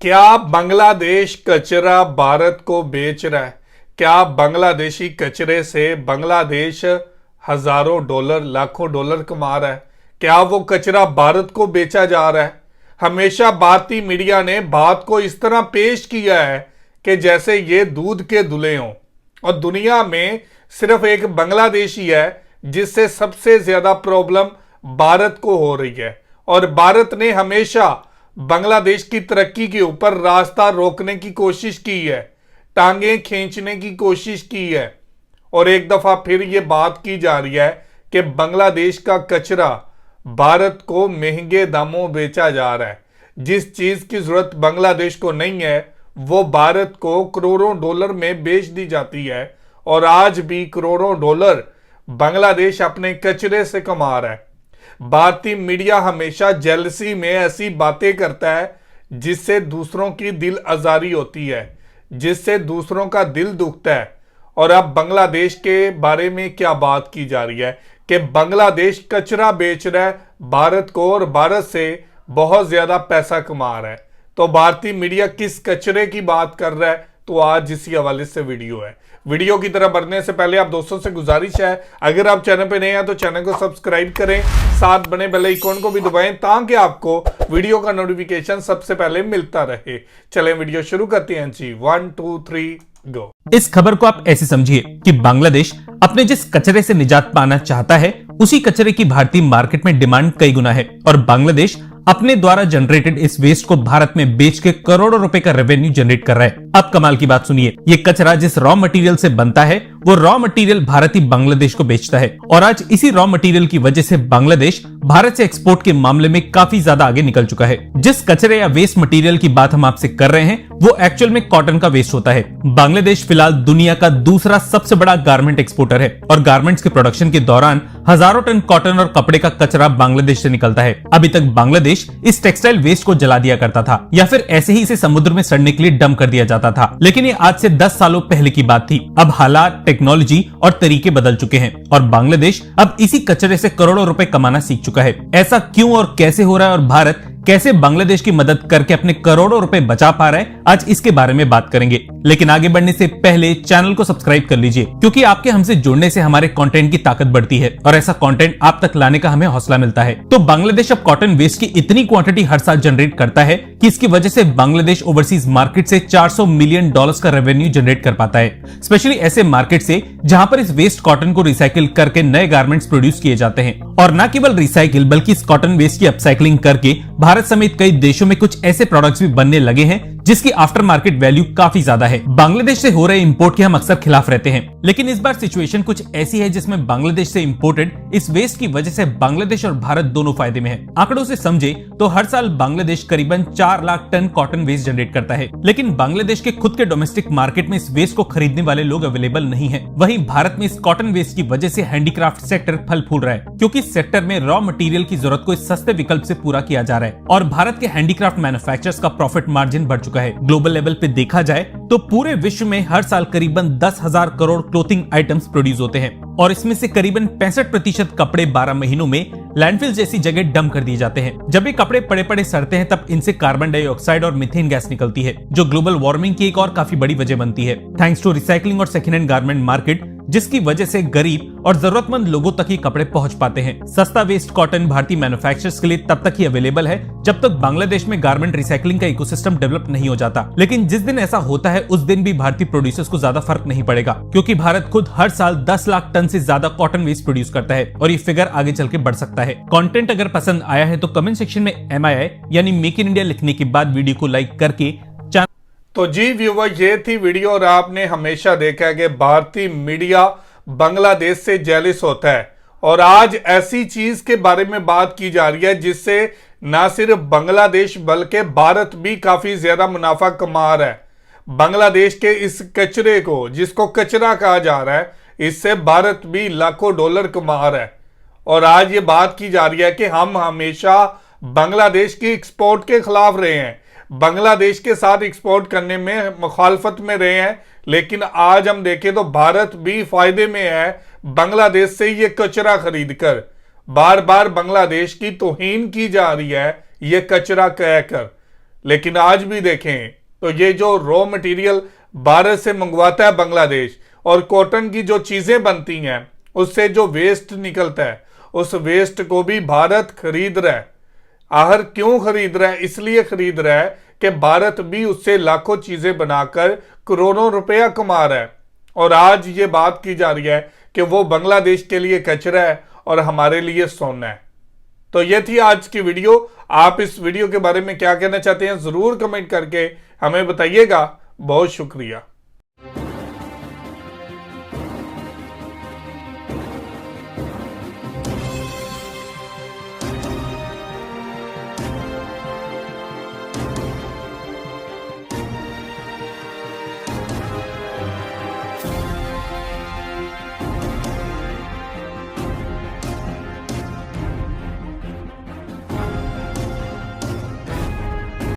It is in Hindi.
क्या बांग्लादेश कचरा भारत को बेच रहा है? क्या बांग्लादेशी कचरे से बांग्लादेश हजारों डॉलर लाखों डॉलर कमा रहा है? क्या वो कचरा भारत को बेचा जा रहा है? हमेशा भारतीय मीडिया ने बात को इस तरह पेश किया है कि जैसे ये दूध के धुले हों और दुनिया में सिर्फ एक बांग्लादेशी है जिससे सबसे ज्यादा प्रॉब्लम भारत को हो रही है। और भारत ने हमेशा बांग्लादेश की तरक्की के ऊपर रास्ता रोकने की कोशिश की है, टांगे खींचने की कोशिश की है। और एक दफा फिर ये बात की जा रही है कि बांग्लादेश का कचरा भारत को महंगे दामों बेचा जा रहा है। जिस चीज की जरूरत बांग्लादेश को नहीं है वो भारत को करोड़ों डॉलर में बेच दी जाती है। और आज भी करोड़ों डॉलर बांग्लादेश अपने कचरे से कमा रहा है। भारतीय मीडिया हमेशा जेलसी में ऐसी बातें करता है जिससे दूसरों की दिल आजारी होती है, जिससे दूसरों का दिल दुखता है। और अब बांग्लादेश के बारे में क्या बात की जा रही है कि बांग्लादेश कचरा बेच रहा है भारत को और भारत से बहुत ज्यादा पैसा कमा रहा है। तो भारतीय मीडिया किस कचरे की बात कर रहा है, तो आज इसी हवाले से वीडियो है। वीडियो की तरफ बढ़ने से पहले आप दोस्तों से गुजारिश है, अगर आप चैनल पे नए हैं तो चैनल को सब्सक्राइब करें, साथ बने बेल आइकॉन को भी दबाएं ताकि आपको वीडियो का नोटिफिकेशन सबसे पहले मिलता रहे। चलें वीडियो शुरू करते हैं जी। 1 2 3 गो। इस खबर को आप ऐसे समझिए कि बांग्लादेश अपने जिस कचरे से निजात पाना चाहता है उसी कचरे की भारतीय मार्केट में डिमांड कई गुना है और बांग्लादेश अपने द्वारा जनरेटेड इस वेस्ट को भारत में बेच के करोड़ों रुपए का रेवेन्यू जनरेट कर रहा है। अब कमाल की बात सुनिए, ये कचरा जिस रॉ मटेरियल से बनता है वो रॉ मटेरियल भारत ही बांग्लादेश को बेचता है और आज इसी रॉ मटेरियल की वजह से बांग्लादेश भारत से एक्सपोर्ट के मामले में काफी ज्यादा आगे निकल चुका है। जिस कचरे या वेस्ट मटेरियल की बात हम आपसे कर रहे हैं वो एक्चुअल में कॉटन का वेस्ट होता है। बांग्लादेश फिलहाल दुनिया का दूसरा सबसे बड़ा गारमेंट एक्सपोर्टर है और गारमेंट्स के प्रोडक्शन के दौरान हजारों टन कॉटन और कपड़े का कचरा बांग्लादेश से निकलता है। अभी तक बांग्लादेश इस टेक्सटाइल वेस्ट को जला दिया करता था या फिर ऐसे ही इसे समुद्र में सड़ने के लिए डंप कर दिया जाता था, लेकिन ये आज से 10 सालों पहले की बात थी। अब हालात, टेक्नोलॉजी और तरीके बदल चुके हैं और बांग्लादेश अब इसी कचरे से करोड़ों रुपए कमाना सीख चुका है। ऐसा क्यों और कैसे हो रहा है और भारत कैसे बांग्लादेश की मदद करके अपने करोड़ों रुपए बचा पा रहा है, आज इसके बारे में बात करेंगे। लेकिन आगे बढ़ने से पहले चैनल को सब्सक्राइब कर लीजिए क्योंकि आपके हमसे जुड़ने से हमारे कंटेंट की ताकत बढ़ती है और ऐसा कंटेंट आप तक लाने का हमें हौसला मिलता है। तो बांग्लादेश अब कॉटन वेस्ट की इतनी क्वांटिटी हर साल जनरेट करता है कि इसकी वजह से बांग्लादेश ओवरसीज मार्केट से $400 मिलियन का रेवेन्यू जनरेट कर पाता है, स्पेशली ऐसे मार्केट से जहां पर इस वेस्ट कॉटन को रिसाइकिल करके नए गारमेंट्स प्रोड्यूस किए जाते हैं। और न केवल रिसाइकिल बल्कि इस कॉटन वेस्ट की अपसाइकलिंग करके भारत समेत कई देशों में कुछ ऐसे प्रोडक्ट्स भी बनने लगे हैं जिसकी आफ्टर मार्केट वैल्यू काफी ज्यादा है। बांग्लादेश से हो रहे इंपोर्ट के हम अक्सर खिलाफ रहते हैं, लेकिन इस बार सिचुएशन कुछ ऐसी है जिसमें बांग्लादेश से इंपोर्टेड इस वेस्ट की वजह से बांग्लादेश और भारत दोनों फायदे में है। आंकड़ों से समझे तो हर साल बांग्लादेश करीबन 4 lakh ton cotton waste generate करता है, लेकिन बांग्लादेश के खुद के डोमेस्टिक मार्केट में इस वेस्ट को खरीदने वाले लोग अवेलेबल नहीं है। वहीं भारत में इस कॉटन वेस्ट की वजह से हैंडीक्राफ्ट सेक्टर फल फूल रहा है क्योंकि इस सेक्टर में रॉ मटेरियल की जरूरत को इस सस्ते विकल्प से पूरा किया जा रहा है और भारत के हैंडीक्राफ्ट मैन्युफैक्चरर्स का प्रॉफिट मार्जिन बढ़ चुका है। ग्लोबल लेवल पे देखा जाए तो पूरे विश्व में हर साल करीबन 10,000 करोड़ क्लोथिंग आइटम्स प्रोड्यूस होते हैं और इसमें से करीबन 65% कपड़े 12 महीनों में लैंडफिल जैसी जगह डंप कर दिए जाते हैं। जब ये कपड़े पड़े पड़े सड़ते हैं तब इनसे कार्बन डाइऑक्साइड और मीथेन गैस निकलती है जो ग्लोबल वार्मिंग की एक और काफी बड़ी वजह बनती है। थैंक्स टू रिसाइकलिंग और सेकेंड हैंड गारमेंट मार्केट जिसकी वजह से गरीब और जरूरतमंद लोगों तक ही कपड़े पहुंच पाते हैं। सस्ता वेस्ट कॉटन भारतीय मैन्युफैक्चरर्स के लिए तब तक ही अवेलेबल है जब तक बांग्लादेश में गारमेंट रिसाइकलिंग का इकोसिस्टम डेवलप नहीं हो जाता, लेकिन जिस दिन ऐसा होता है उस दिन भी भारतीय प्रोड्यूसर्स को ज्यादा फर्क नहीं पड़ेगा क्योंकि भारत खुद हर साल 10 लाख टन से ज्यादा कॉटन वेस्ट प्रोड्यूस करता है और ये फिगर आगे चल के बढ़ सकता है। कंटेंट अगर पसंद आया है तो कमेंट सेक्शन में MII यानी मेक इन इंडिया लिखने के बाद वीडियो को लाइक करके। तो जी व्यूवर, ये थी वीडियो और आपने हमेशा देखा है कि भारतीय मीडिया बांग्लादेश से जेलिस होता है और आज ऐसी चीज के बारे में बात की जा रही है जिससे ना सिर्फ बांग्लादेश बल्कि भारत भी काफी ज्यादा मुनाफा कमा रहा है। बांग्लादेश के इस कचरे को, जिसको कचरा कहा जा रहा है, इससे भारत भी लाखों डॉलर कमा रहा है। और आज ये बात की जा रही है कि हम हमेशा बांग्लादेश की एक्सपोर्ट के खिलाफ रहे हैं, बांग्लादेश के साथ एक्सपोर्ट करने में मुखालफत में रहे हैं, लेकिन आज हम देखें तो भारत भी फायदे में है बांग्लादेश से ये कचरा खरीद कर। बार बार बांग्लादेश की तौहीन की जा रही है ये कचरा कहकर। लेकिन आज भी देखें तो ये जो रॉ मटेरियल भारत से मंगवाता है बांग्लादेश, और कॉटन की जो चीजें बनती हैं उससे जो वेस्ट निकलता है उस वेस्ट को भी भारत खरीद रहा है। आखिर क्यों खरीद रहा है? इसलिए खरीद रहा है कि भारत भी उससे लाखों चीजें बनाकर करोड़ों रुपया कमा रहा है। और आज ये बात की जा रही है कि वो बांग्लादेश के लिए कचरा है और हमारे लिए सोना है। तो ये थी आज की वीडियो। आप इस वीडियो के बारे में क्या कहना चाहते हैं जरूर कमेंट करके हमें बताइएगा। बहुत शुक्रिया।